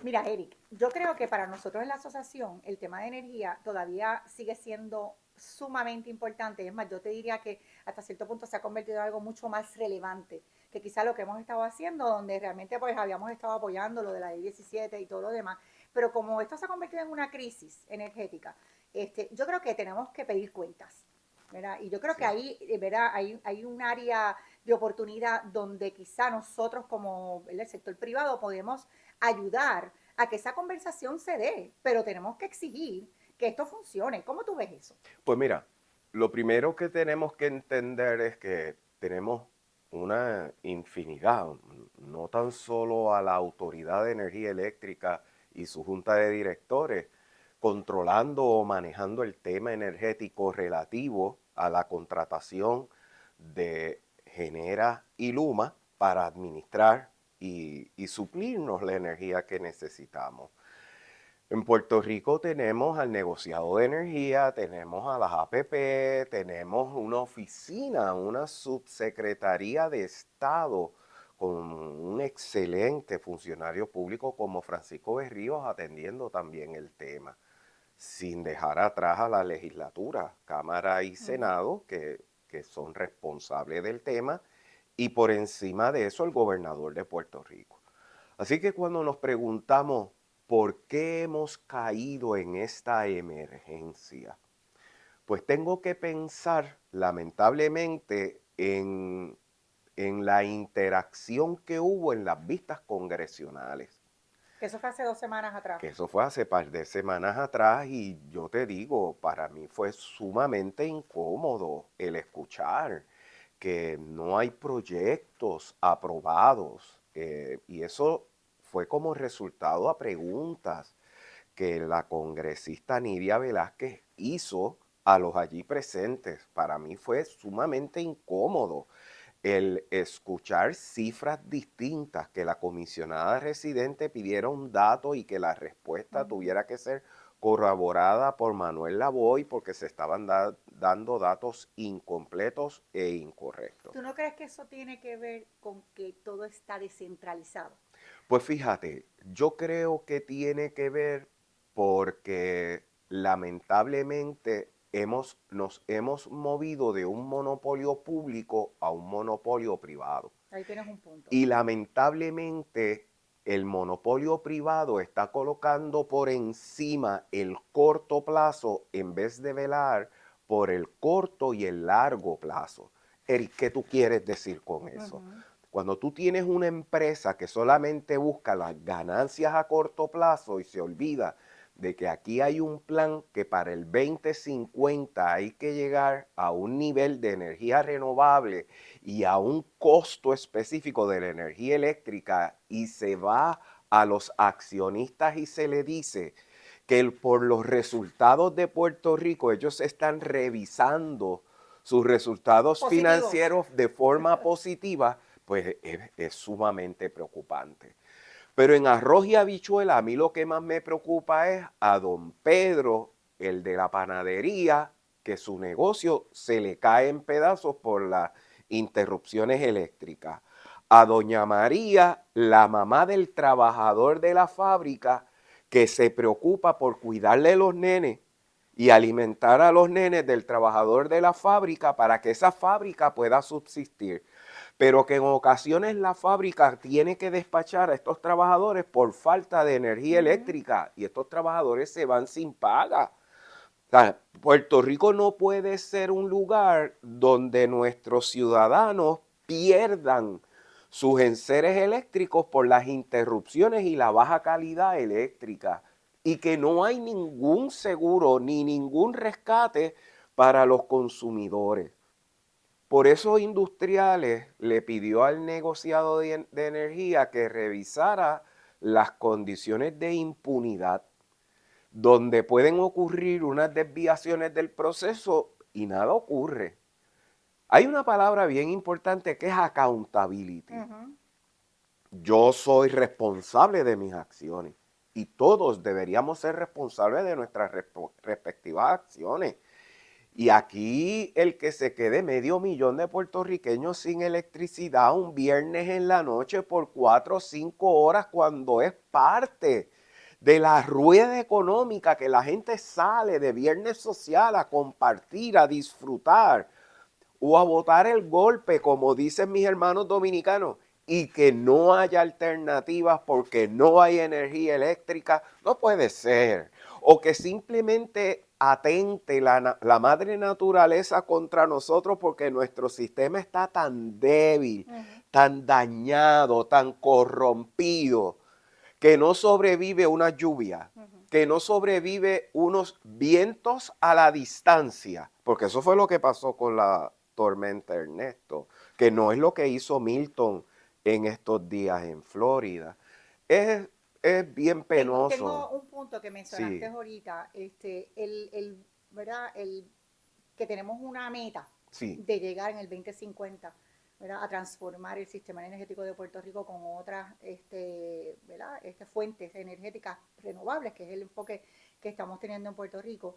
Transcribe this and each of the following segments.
Mira, Eric, yo creo que para nosotros en la asociación el tema de energía todavía sigue siendo sumamente importante. Es más, yo te diría que hasta cierto punto se ha convertido en algo mucho más relevante que quizá lo que hemos estado haciendo, donde realmente pues habíamos estado apoyando lo de la ley 17 y todo lo demás. Pero como esto se ha convertido en una crisis energética, yo creo que tenemos que pedir cuentas, ¿verdad? Y yo creo que Sí. ahí, ¿verdad? Hay un área de oportunidad donde quizá nosotros como el sector privado podemos ayudar a que esa conversación se dé, pero tenemos que exigir que esto funcione. ¿Cómo tú ves eso? Pues mira, lo primero que tenemos que entender es que tenemos una infinidad, no tan solo a la Autoridad de Energía Eléctrica y su junta de directores, controlando o manejando el tema energético relativo a la contratación de Genera y Luma para administrar y suplirnos la energía que necesitamos. En Puerto Rico tenemos al negociado de energía, tenemos a las APP, tenemos una oficina, una subsecretaría de Estado con un excelente funcionario público como Francisco Berríos atendiendo también el tema, sin dejar atrás a la legislatura, Cámara y Uh -huh. Senado, que son responsables del tema, y por encima de eso el gobernador de Puerto Rico. Así que cuando nos preguntamos por qué hemos caído en esta emergencia, pues tengo que pensar lamentablemente en la interacción que hubo en las vistas congresionales, Que eso fue hace 2 semanas atrás. que eso fue hace par de semanas atrás y yo te digo, para mí fue sumamente incómodo el escuchar que no hay proyectos aprobados y eso fue como resultado a preguntas que la congresista Nidia Velázquez hizo a los allí presentes. Para mí fue sumamente incómodo el escuchar cifras distintas, que la comisionada residente pidiera un dato y que la Uh respuesta -huh. tuviera que ser corroborada por Manuel Lavoy porque se estaban dando datos incompletos e incorrectos. ¿Tú no crees que eso tiene que ver con que todo está descentralizado? Pues fíjate, yo creo que tiene que ver porque lamentablemente nos hemos movido de un monopolio público a un monopolio privado. Ahí tienes un punto. Y lamentablemente el monopolio privado está colocando por encima el corto plazo en vez de velar por el corto y el largo plazo. Eric, ¿qué tú quieres decir con Uh eso? -huh. Cuando tú tienes una empresa que solamente busca las ganancias a corto plazo y se olvida de que aquí hay un plan que para el 2050 hay que llegar a un nivel de energía renovable y a un costo específico de la energía eléctrica y se va a los accionistas y se le dice que por los resultados de Puerto Rico ellos están revisando sus resultados Positivos. financieros de forma positiva, pues es sumamente preocupante. Pero en arroz y habichuela, a mí lo que más me preocupa es a don Pedro, el de la panadería, que su negocio se le cae en pedazos por las interrupciones eléctricas. A doña María, la mamá del trabajador de la fábrica, que se preocupa por cuidarle a los nenes y alimentar a los nenes del trabajador de la fábrica para que esa fábrica pueda subsistir, pero que en ocasiones la fábrica tiene que despachar a estos trabajadores por falta de Uh energía -huh. eléctrica y estos trabajadores se van sin paga. O sea, Puerto Rico no puede ser un lugar donde nuestros ciudadanos pierdan sus enseres eléctricos por las interrupciones y la baja calidad eléctrica y que no hay ningún seguro ni ningún rescate para los consumidores. Por eso Industriales le pidió al negociado de energía que revisara las condiciones de impunidad, donde pueden ocurrir unas desviaciones del proceso y nada ocurre. Hay una palabra bien importante que es Uh accountability. -huh. Yo soy responsable de mis acciones y todos deberíamos ser responsables de nuestras respectivas acciones. Y aquí el que se quede 500,000 de puertorriqueños sin electricidad un viernes en la noche por 4 o 5 horas cuando es parte de la rueda económica que la gente sale de viernes social a compartir, a disfrutar o a botar el golpe, como dicen mis hermanos dominicanos, y que no haya alternativas porque no hay energía eléctrica, no puede ser. O que simplemente atente la madre naturaleza contra nosotros porque nuestro sistema está tan débil, tan dañado, tan corrompido, que no sobrevive una lluvia, que no sobrevive unos vientos a la distancia, porque eso fue lo que pasó con la tormenta Ernesto, que no es lo que hizo Milton en estos días en Florida. Es, es bien Tengo penoso. un punto que mencionaste Sí, ahorita, ¿verdad? El que tenemos una meta sí, de llegar en el 2050, ¿verdad? A transformar el sistema energético de Puerto Rico con otras, ¿verdad? Fuentes energéticas renovables, que es el enfoque que estamos teniendo en Puerto Rico.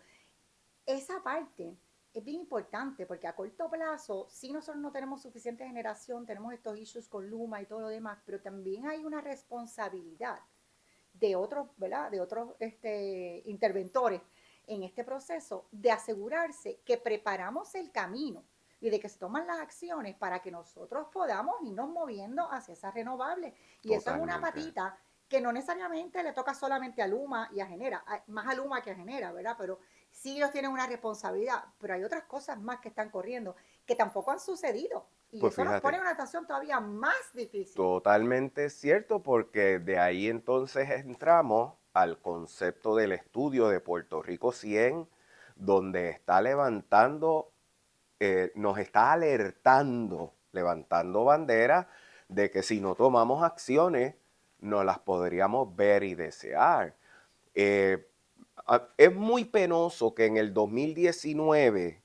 Esa parte es bien importante porque a corto plazo, si nosotros no tenemos suficiente generación, tenemos estos issues con Luma y todo lo demás, pero también hay una responsabilidad de otros, ¿verdad? De otros interventores en este proceso de asegurarse que preparamos el camino y de que se toman las acciones para que nosotros podamos irnos moviendo hacia esas renovables. Y eso es una totalmente. patita que no necesariamente le toca solamente a Luma y a Genera, más a Luma que a Genera, ¿verdad? Pero sí ellos tienen una responsabilidad, pero hay otras cosas más que están corriendo que tampoco han sucedido. Y Pues eso nos pone fíjate, en una situación todavía más difícil. totalmente cierto, porque de ahí entonces entramos al concepto del estudio de Puerto Rico 100, donde está levantando, nos está alertando, levantando bandera de que si no tomamos acciones, no las podríamos ver y desear. Eh, es muy penoso que en el 2019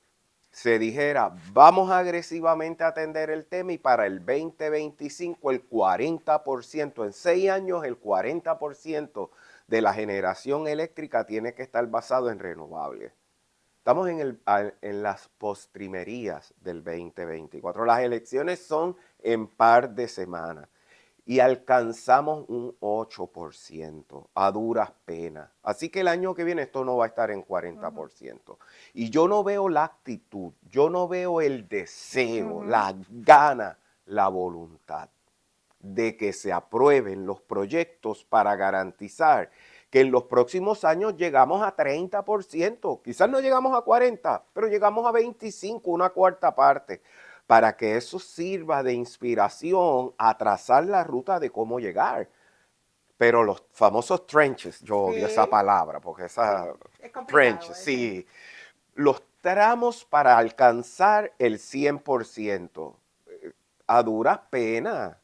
se dijera, vamos agresivamente a atender el tema y para el 2025 el 40%, en 6 años el 40% de la generación eléctrica tiene que estar basado en renovables. Estamos en las postrimerías del 2024. Las elecciones son en par de semanas y alcanzamos un 8% a duras penas. Así que el año que viene esto no va a estar en Uh -huh. 40%. Y yo no veo la actitud, yo no veo el Uh deseo, -huh. la gana, la voluntad de que se aprueben los proyectos para garantizar que en los próximos años llegamos a 30%, quizás no llegamos a 40%, pero llegamos a 25%, una cuarta parte, para que eso sirva de inspiración a trazar la ruta de cómo llegar. Pero los famosos trenches, yo odio esa Sí, palabra, porque sí, esa es complicado trenches, ese. sí, los tramos para alcanzar el 100%, a duras penas.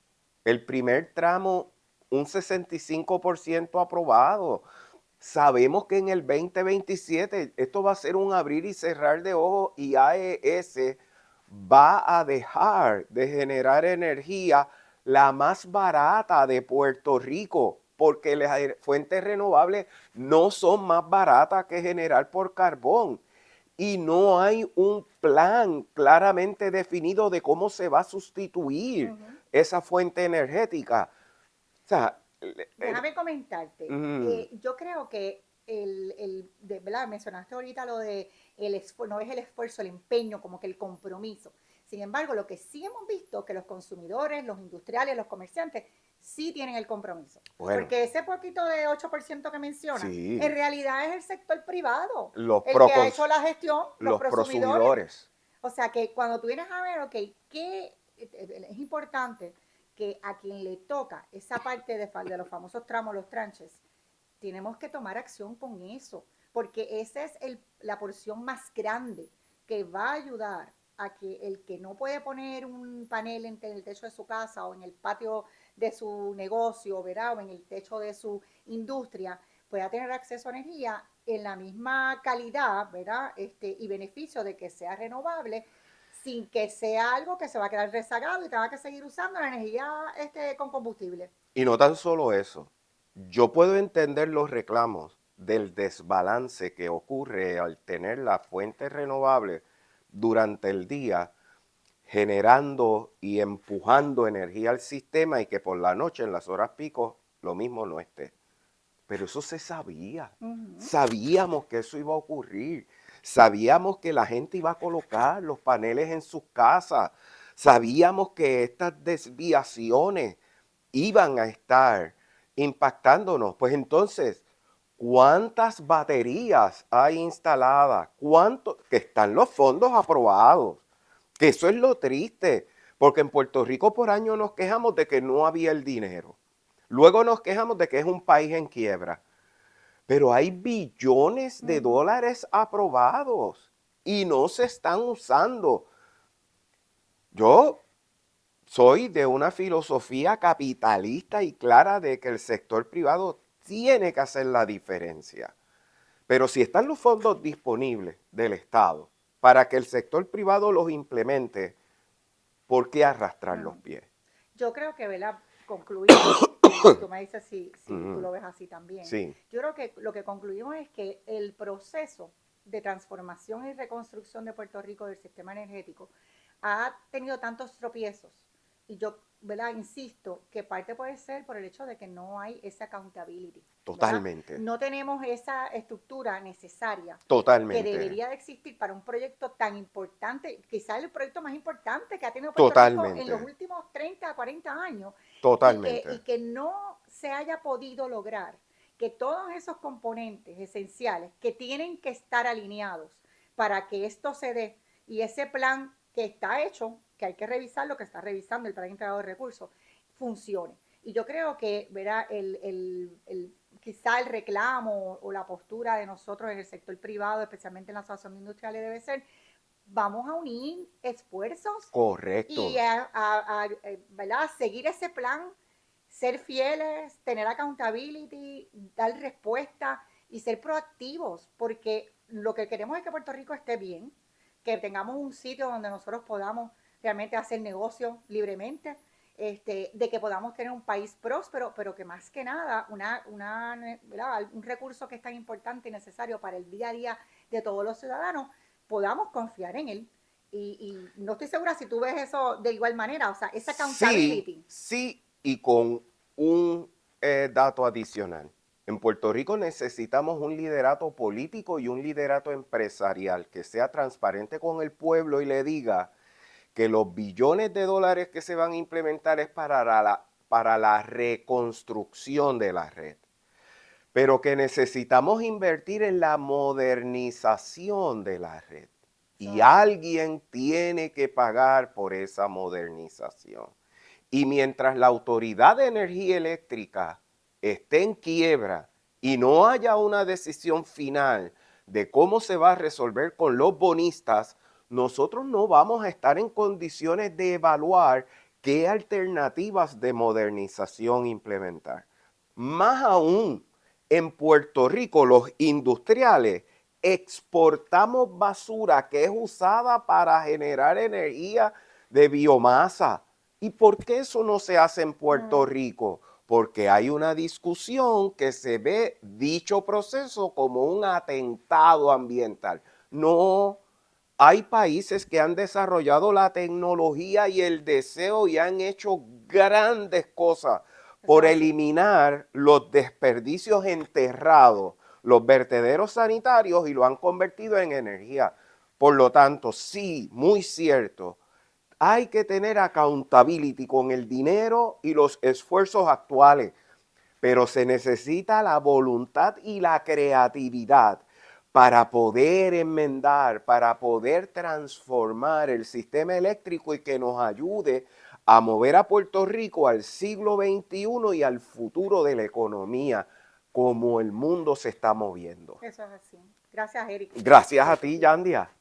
El primer tramo, un 65% aprobado. Sabemos que en el 2027 esto va a ser un abrir y cerrar de ojos y AES va a dejar de generar energía la más barata de Puerto Rico, porque las fuentes renovables no son más baratas que generar por carbón. Y no hay un plan claramente definido de cómo se va a Uh sustituir -huh. esa fuente energética. O sea, Déjame comentarte. mm, Yo creo que ¿verdad? Mencionaste ahorita lo de no es el esfuerzo, el empeño, como que el compromiso. Sin embargo, lo que sí hemos visto que los consumidores, los industriales, los comerciantes, sí tienen el compromiso. bueno, Porque ese poquito de 8% que mencionas, en sí, realidad es el sector privado, los, el que ha hecho la gestión, los los prosumidores. prosumidores. O sea que cuando tú vienes a ver, ok, ¿qué es importante? Que a quien le toca esa parte de los famosos tramos, los tranches, tenemos que tomar acción con eso, porque esa es la porción más grande que va a ayudar a que el que no puede poner un panel en el techo de su casa o en el patio de su negocio, ¿verdad? O en el techo de su industria, pueda tener acceso a energía en la misma calidad, ¿verdad? Y beneficio de que sea renovable, sin que sea algo que se va a quedar rezagado y tenga que seguir usando la energía con combustible. Y no tan solo eso. Yo puedo entender los reclamos del desbalance que ocurre al tener las fuentes renovables durante el día, generando y empujando energía al sistema y que por la noche, en las horas pico, lo mismo no esté. Pero eso se sabía. Sabíamos que eso iba a ocurrir. Sabíamos que la gente iba a colocar los paneles en sus casas. Sabíamos que estas desviaciones iban a estar impactándonos. Pues entonces, ¿cuántas baterías hay instaladas? ¿Cuánto? Que están los fondos aprobados. Que eso es lo triste. Porque en Puerto Rico por año nos quejamos de que no había el dinero. Luego nos quejamos de que es un país en quiebra. Pero hay billones de dólares aprobados y no se están usando. Yo soy de una filosofía capitalista y clara de que el sector privado tiene que hacer la diferencia. Pero si están los fondos disponibles del Estado para que el sector privado los implemente, ¿por qué arrastrar los pies? Yo creo que, ¿verdad? Concluimos, y tú me dices si tú lo ves así también. Sí. Yo creo que lo que concluimos es que el proceso de transformación y reconstrucción de Puerto Rico del sistema energético ha tenido tantos tropiezos. Y yo, ¿verdad? Insisto que parte puede ser por el hecho de que no hay esa accountability. Totalmente. ¿Verdad? No tenemos esa estructura necesaria Totalmente. que debería de existir para un proyecto tan importante, quizás el proyecto más importante que ha tenido Puerto Rico en los últimos 30 a 40 años. Totalmente. Y que no se haya podido lograr que todos esos componentes esenciales que tienen que estar alineados para que esto se dé y ese plan que está hecho, que hay que revisar lo que está revisando el plan integrado de recursos, funcione. Y yo creo que, verá, quizá el reclamo o la postura de nosotros en el sector privado, especialmente en la asociación industriales, debe ser, vamos a unir esfuerzos. Correcto. Y ¿verdad? Seguir ese plan, ser fieles, tener accountability, dar respuesta y ser proactivos, porque lo que queremos es que Puerto Rico esté bien, que tengamos un sitio donde nosotros podamos realmente hacer negocio libremente, de que podamos tener un país próspero, pero que más que nada un recurso que es tan importante y necesario para el día a día de todos los ciudadanos, podamos confiar en él. Y no estoy segura si tú ves eso de igual manera, o sea, esa accountability. Sí, y con un dato adicional. En Puerto Rico necesitamos un liderato político y un liderato empresarial que sea transparente con el pueblo y le diga que los billones de dólares que se van a implementar es para la reconstrucción de la red, pero que necesitamos invertir en la modernización de la red. Y alguien tiene que pagar por esa modernización. Y mientras la Autoridad de Energía Eléctrica esté en quiebra y no haya una decisión final de cómo se va a resolver con los bonistas, nosotros no vamos a estar en condiciones de evaluar qué alternativas de modernización implementar. Más aún, en Puerto Rico, los industriales exportamos basura que es usada para generar energía de biomasa. ¿Y por qué eso no se hace en Puerto Rico? Porque hay una discusión que se ve dicho proceso como un atentado ambiental. No, hay países que han desarrollado la tecnología y el deseo y han hecho grandes cosas por eliminar los desperdicios enterrados, los vertederos sanitarios y lo han convertido en energía. Por lo tanto, sí, muy cierto, hay que tener accountability con el dinero y los esfuerzos actuales, pero se necesita la voluntad y la creatividad para poder enmendar, para poder transformar el sistema eléctrico y que nos ayude a mover a Puerto Rico al siglo XXI y al futuro de la economía, como el mundo se está moviendo. Eso es así. Gracias, Eric. Gracias a ti, Yandia.